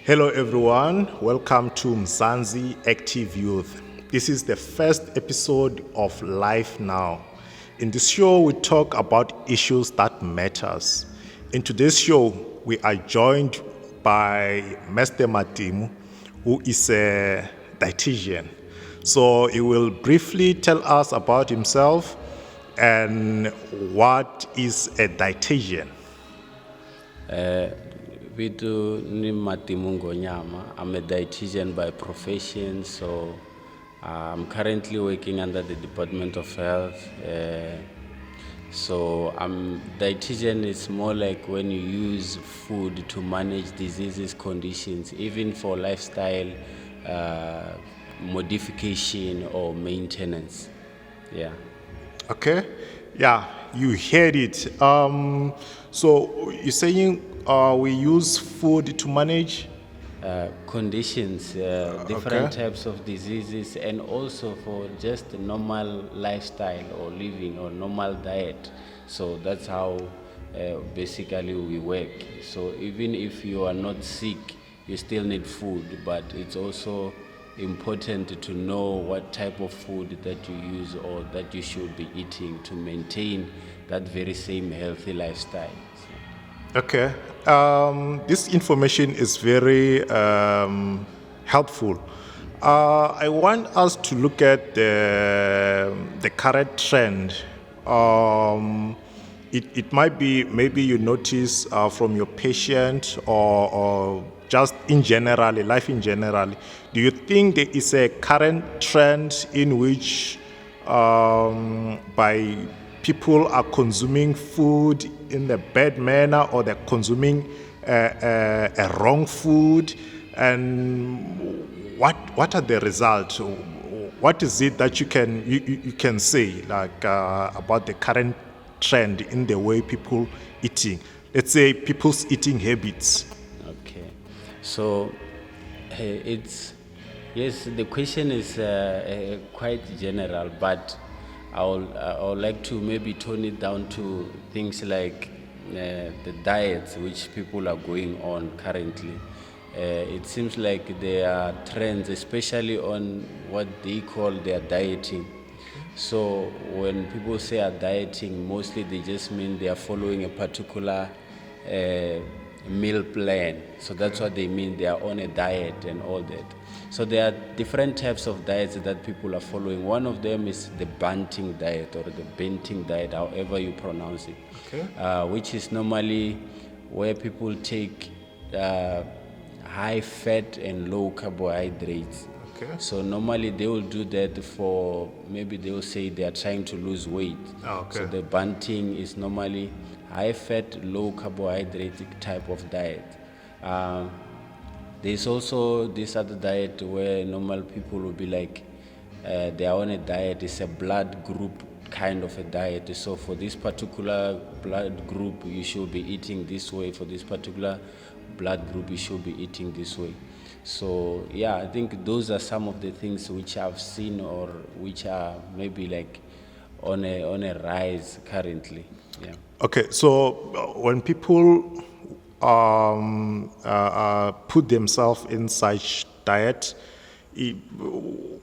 Hello everyone, welcome to Mzansi Active Youth. This is the first episode of Life Now. In this show, we talk about issues that matters. In today's show, we are joined by Mr. Matimu, who is a dietitian. So he will briefly tell us about himself and what is a dietitian. Vitu ni Matimu Nghonyama. I'm a dietitian by profession, so I'm currently working under the Department of Health. Dietitian is more like when you use food to manage diseases, conditions, even for lifestyle modification or maintenance. Yeah. Okay, yeah, you heard it. So you're saying we use food to manage? Conditions, different types of diseases, and also for just a normal lifestyle or living or normal diet. So that's how basically we work. So even if you are not sick, you still need food, but it's also important to know what type of food that you use or that you should be eating to maintain that very same healthy lifestyle. Okay, this information is very helpful. I want us to look at the current trend. It might be maybe you notice from your patient or just in general, life in general. Do you think there is a current trend in which by people are consuming food in a bad manner, or they're consuming a wrong food? And what are the results? What is it that you can say about the current trend in the way people eating? Let's say people's eating habits. Okay, so yes, the question is quite general, but I would like to maybe tone it down to things like the diets which people are going on currently. It seems like there are trends, especially on what they call their dieting. So when people say are dieting, mostly they just mean they are following a particular meal plan. So that's what they mean. They are on a diet and all that. So there are different types of diets that people are following. One of them is the banting diet or the benting diet, however you pronounce it, Okay. which is normally where people take high fat and low carbohydrates. Okay. So normally they will do that for, maybe they will say they are trying to lose weight. Okay. So the banting is normally high fat, low carbohydrate type of diet. There's also this other diet where normal people will be like, they are on a diet, it's a blood group kind of a diet. So for this particular blood group, you should be eating this way. For this particular blood group, you should be eating this way. So yeah, I think those are some of the things which I've seen or which are maybe like on a rise currently. Yeah. Okay, so when people put themselves in such diet,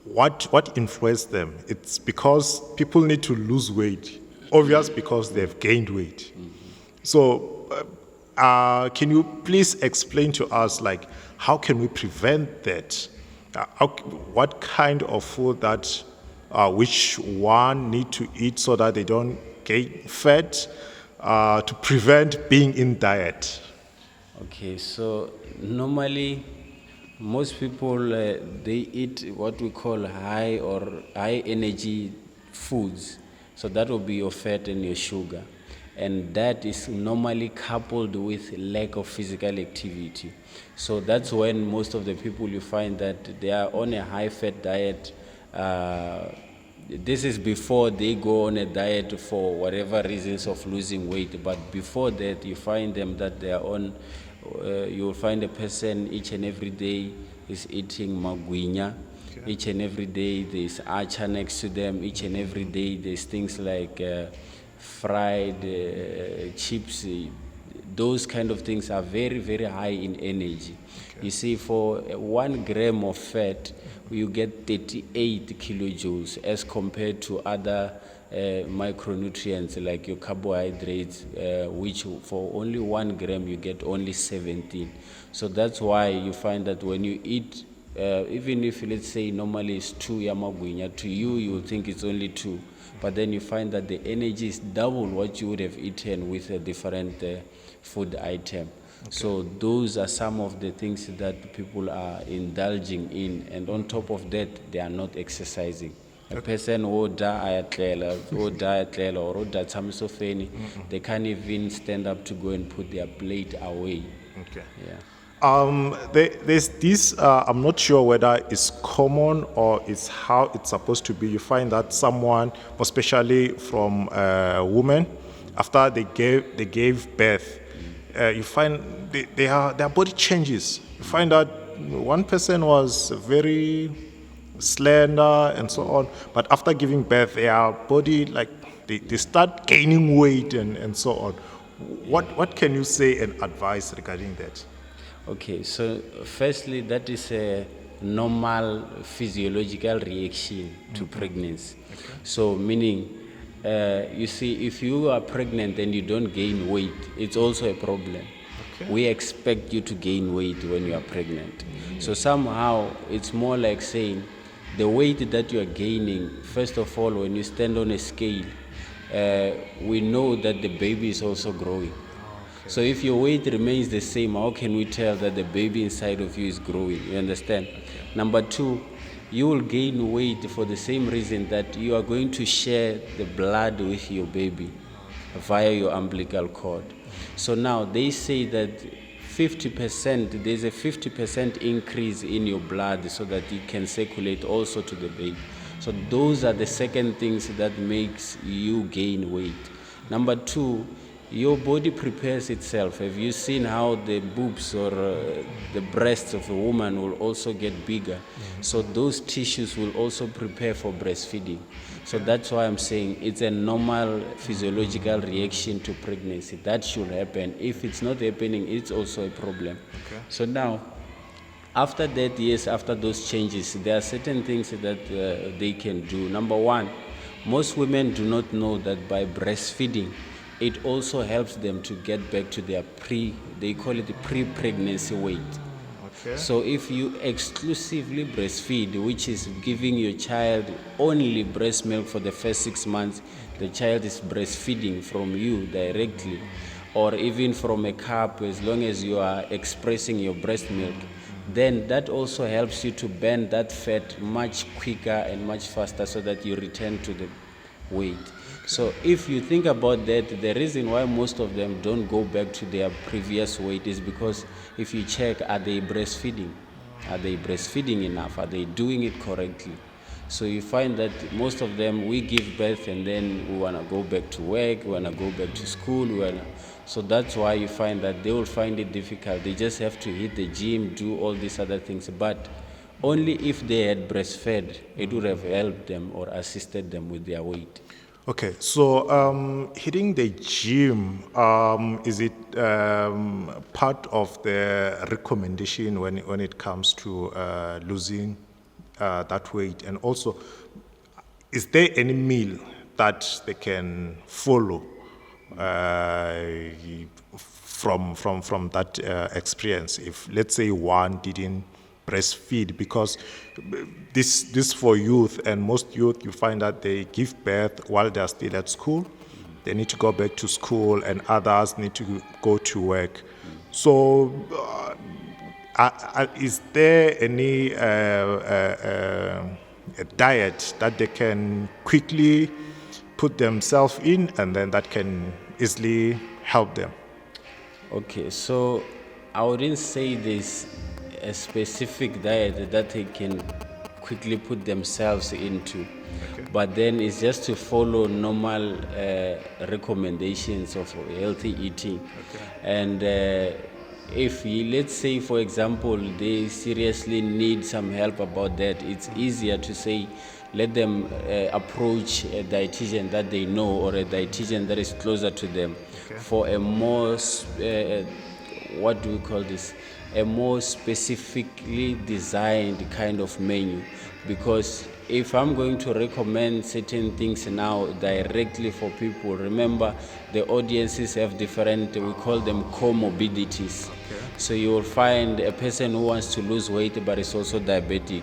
what influenced them? It's because people need to lose weight, obvious because they've gained weight. Mm-hmm. So can you please explain to us, like, how can we prevent that? What kind of food that which one need to eat so that they don't gain fat to prevent being in diet? Okay, so normally most people they eat what we call high energy foods. So that will be your fat and your sugar. And that is normally coupled with lack of physical activity. So that's when most of the people you find that they are on a high fat diet. This is before they go on a diet for whatever reasons of losing weight. But before that, you find them that they are on, you will find a person each and every day is eating magwinya. Okay. Each and every day there's acha next to them. Each and every day there's things like fried chips, those kind of things are very, very high in energy. You see, for 1 gram of fat, you get 38 kilojoules as compared to other micronutrients like your carbohydrates, which for only 1 gram you get only 17. So that's why you find that when you eat, even if let's say normally it's 2 yamagwinya, to you you will think it's only 2, but then you find that the energy is double what you would have eaten with a different food item. So those are some of the things that people are indulging in, and on top of that, they are not exercising. A person who they can't even stand up to go and put their plate away. Okay. Yeah. There's this, I'm not sure whether it's common or it's how it's supposed to be. You find that someone, especially from women, after they gave birth, you find their body changes. You find that one person was very slender and so on, but after giving birth, their body, like, they start gaining weight and so on. What can you say and advise regarding that? Okay, so firstly, that is a normal physiological reaction to pregnancy. So meaning, you see, if you are pregnant and you don't gain weight, it's also a problem. We expect you to gain weight when you are pregnant. So somehow it's more like saying the weight that you are gaining, first of all, when you stand on a scale, we know that the baby is also growing. So if your weight remains the same, how can we tell that the baby inside of you is growing? You understand? Number 2, you will gain weight for the same reason that you are going to share the blood with your baby via your umbilical cord. So now they say that 50%, there's a 50% increase in your blood so that it can circulate also to the baby. So those are the second things that makes you gain weight. Number 2, your body prepares itself. Have you seen how the boobs or the breasts of a woman will also get bigger? So those tissues will also prepare for breastfeeding. So that's why I'm saying it's a normal physiological reaction to pregnancy. That should happen. If it's not happening, it's also a problem. So now, after that, yes, after those changes, there are certain things that they can do. Number 1, most women do not know that by breastfeeding, it also helps them to get back to their they call it the pre-pregnancy weight. So if you exclusively breastfeed, which is giving your child only breast milk for the first 6 months, the child is breastfeeding from you directly, or even from a cup, as long as you are expressing your breast milk, then that also helps you to burn that fat much quicker and much faster so that you return to the weight. So if you think about that, the reason why most of them don't go back to their previous weight is because if you check, are they breastfeeding? Are they breastfeeding enough? Are they doing it correctly? So you find that most of them, we give birth and then we want to go back to work, we want to go back to school. So that's why you find that they will find it difficult. They just have to hit the gym, do all these other things. But only if they had breastfed, it would have helped them or assisted them with their weight. Okay, so hitting the gym, is it part of the recommendation when it comes to losing that weight? And also, is there any meal that they can follow from that experience? If, let's say, one didn't breastfeed, because this for youth, and most youth, you find that they give birth while they're still at school. They need to go back to school, and others need to go to work. So is there any a diet that they can quickly put themselves in, and then that can easily help them? Okay, so I wouldn't say there's a specific diet that they can quickly put themselves into, but then it's just to follow normal recommendations of healthy eating. And if let's say, for example, they seriously need some help about that, it's easier to say let them approach a dietitian that they know or a dietitian that is closer to them for a more, what do we call this, a more specifically designed kind of menu. Because if I'm going to recommend certain things now directly for people, remember the audiences have different, we call them comorbidities. So you will find a person who wants to lose weight but is also diabetic,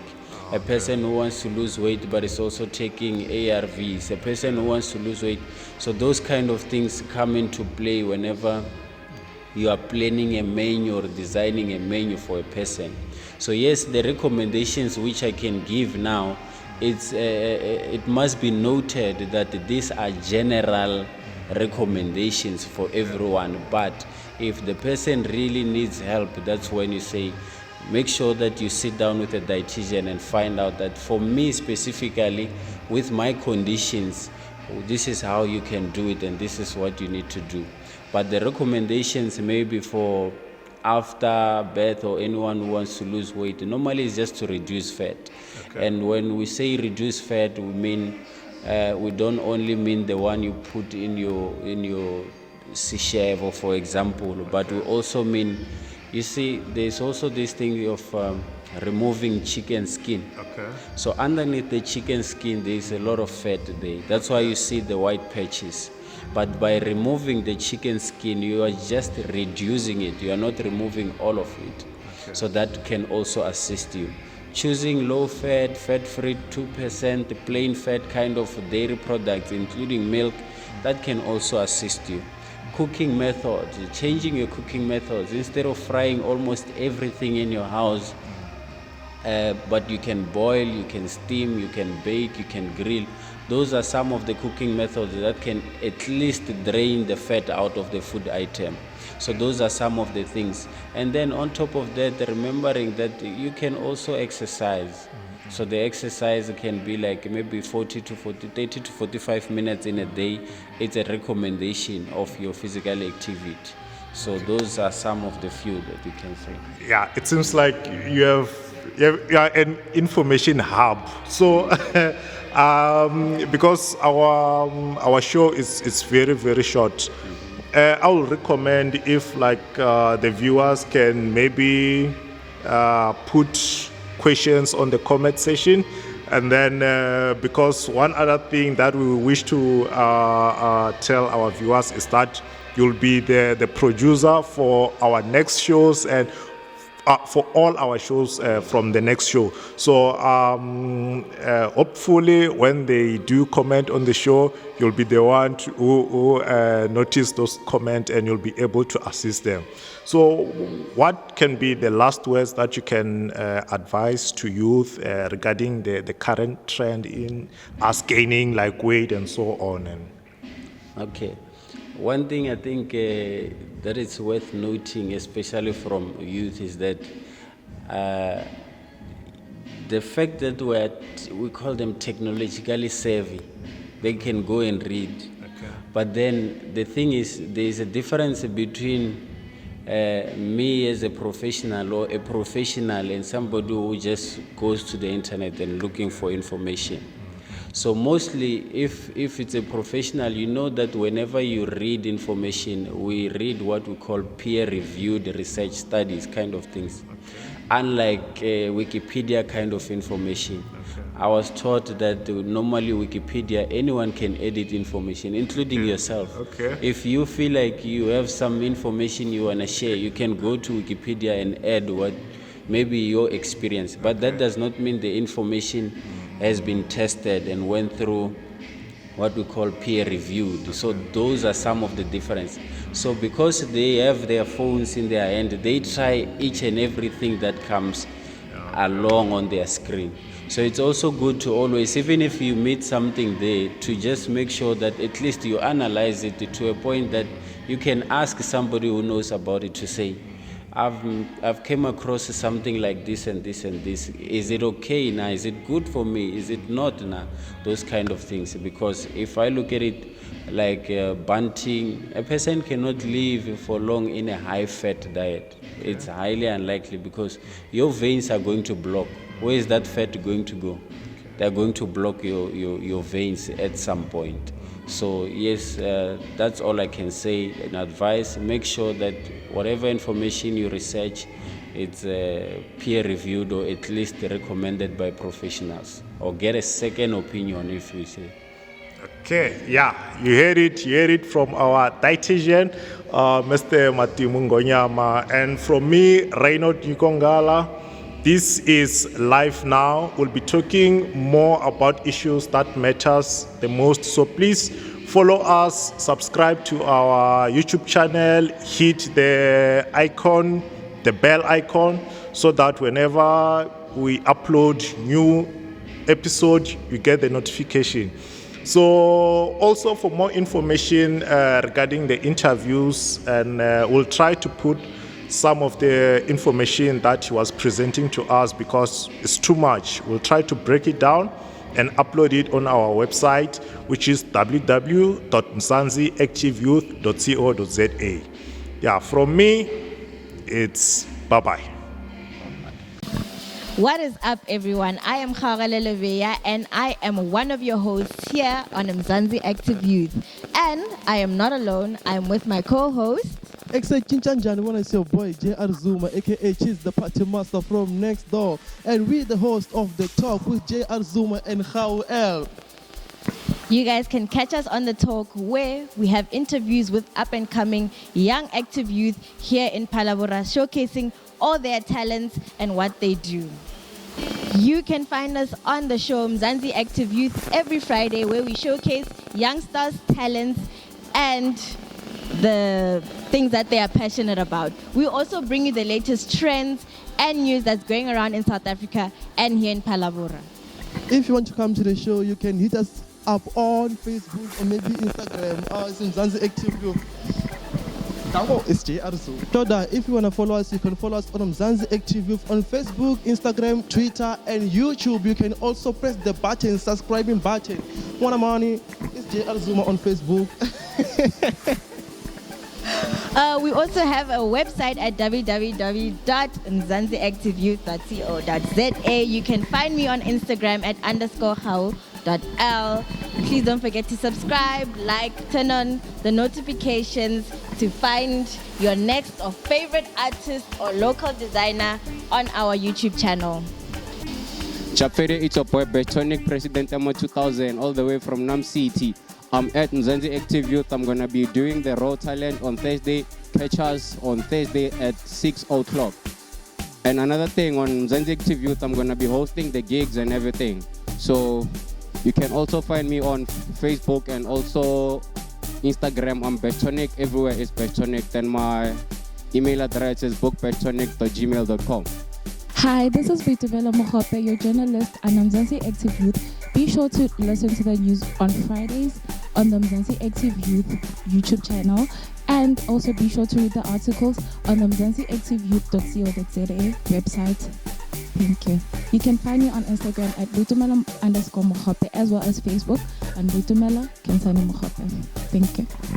a person who wants to lose weight but is also taking ARVs, a person who wants to lose weight. So those kind of things come into play whenever you are planning a menu or designing a menu for a person. So yes, the recommendations which I can give now, it must be noted that these are general recommendations for everyone. But if the person really needs help, that's when you say, make sure that you sit down with a dietitian and find out that for me specifically, with my conditions, this is how you can do it and this is what you need to do. But the recommendations maybe for after birth or anyone who wants to lose weight, normally is just to reduce fat. And when we say reduce fat, we mean we don't only mean the one you put in your C-chef, for example, but we also mean, you see, there's also this thing of removing chicken skin. So underneath the chicken skin, there's a lot of fat there. That's why you see the white patches. But by removing the chicken skin, you are just reducing it. You are not removing all of it. So that can also assist you. Choosing low fat, fat-free 2%, plain fat kind of dairy products, including milk, that can also assist you. Cooking methods, changing your cooking methods. Instead of frying almost everything in your house, but you can boil, you can steam, you can bake, you can grill. Those are some of the cooking methods that can at least drain the fat out of the food item. So those are some of the things. And then on top of that, remembering that you can also exercise. So the exercise can be like maybe 30 to 45 minutes in a day. It's a recommendation of your physical activity. So those are some of the few that you can say. Yeah, it seems like you are an information hub. So because our show is very, very short, I will recommend if the viewers can maybe put questions on the comment section, and then because one other thing that we wish to tell our viewers is that you'll be the producer for our next shows and for all our shows from the next show. So hopefully when they do comment on the show, you'll be the one who notice those comments and you'll be able to assist them. So what can be the last words that you can advise to youth regarding the current trend in us gaining weight and so on? Okay. One thing I think that is worth noting, especially from youth, is that the fact that we call them technologically savvy, they can go and read. But then the thing is, there is a difference between me as a professional or a professional and somebody who just goes to the internet and looking for information. So mostly, if it's a professional, you know that whenever you read information, we read what we call peer-reviewed research studies kind of things. Unlike Wikipedia kind of information. I was taught that normally Wikipedia, anyone can edit information, including yourself. If you feel like you have some information you want to share, you can go to Wikipedia and add what maybe your experience. But that does not mean the information has been tested and went through what we call peer reviewed. So those are some of the difference. So because they have their phones in their hand, they try each and everything that comes along on their screen. So it's also good to always, even if you meet something there, to just make sure that at least you analyze it to a point that you can ask somebody who knows about it to say, I've came across something like this and this and this. Is it okay now? Is it good for me? Is it not now? Those kind of things. Because if I look at it like bunting, a person cannot live for long in a high-fat diet. It's highly unlikely because your veins are going to block. Where is that fat going to go? they're going to block your veins at some point. So yes, that's all I can say in advice. Make sure that whatever information you research, it's peer reviewed or at least recommended by professionals, or get a second opinion if we say. Okay, yeah, you heard it from our dietitian, Mr. Matimu Nghonyama, and from me, Raynold Nghala. This is Life Now. We'll be talking more about issues that matters the most. So please follow us, subscribe to our YouTube channel, hit the icon, the bell icon, so that whenever we upload new episode, you get the notification. So also for more information regarding the interviews, and we'll try to put some of the information that he was presenting to us because it's too much. We'll try to break it down and upload it on our website, which is www.mzanziactiveyouth.co.za. Yeah, from me, it's bye-bye. What is up, everyone? I am Nghala, and I am one of your hosts here on Mzansi Active Youth. And I am not alone. I am with my co-host. Exciting Chanjani, when I see your boy J.R. Zuma, aka Cheese the Party Master from next door, and we the host of The Talk with J.R. Zuma and Nghala. You guys can catch us on The Talk, where we have interviews with up-and-coming young active youth here in Phalaborwa, showcasing all their talents and what they do. You can find us on the show Mzansi Active Youth every Friday, where we showcase youngsters' talents and the things that they are passionate about. We also bring you the latest trends and news that's going around in South Africa and here in Phalaborwa. If you want to come to the show, you can hit us up on Facebook or maybe Instagram. It's Mzansi Active Youth. It's J.R. Zuma. If you want to follow us, you can follow us on Mzansi Active Youth on Facebook, Instagram, Twitter, and YouTube. You can also press the button, subscribing button. Money, it's J.R. Zuma on Facebook. We also have a website at www.mzansiactiveyouth.co.za. You can find me on Instagram at _how.l. Please don't forget to subscribe, like, turn on the notifications to find your next or favorite artist or local designer on our YouTube channel. Chapere, it's your boy Betonic, President Emo 2000, all the way from Nam City. I'm at Mzansi Active Youth. I'm going to be doing the Raw Talent on Thursday. Catch us on Thursday at 6 o'clock. And another thing, on Mzansi Active Youth, I'm going to be hosting the gigs and everything. So you can also find me on Facebook and also Instagram. I'm Betonic. Everywhere is Betonic. Then my email address is bookbetonic@gmail.com. Hi, this is Vitumela Mohope, your journalist on Mzansi Active Youth. Be sure to listen to the news on Fridays on the Mzansi Active Youth YouTube channel, and also be sure to read the articles on the mzansiactiveyouth.co.za website. Thank you. You can find me on Instagram at Vitumela_Mohope, as well as Facebook on Vitumela Kensani Mohope. Thank you.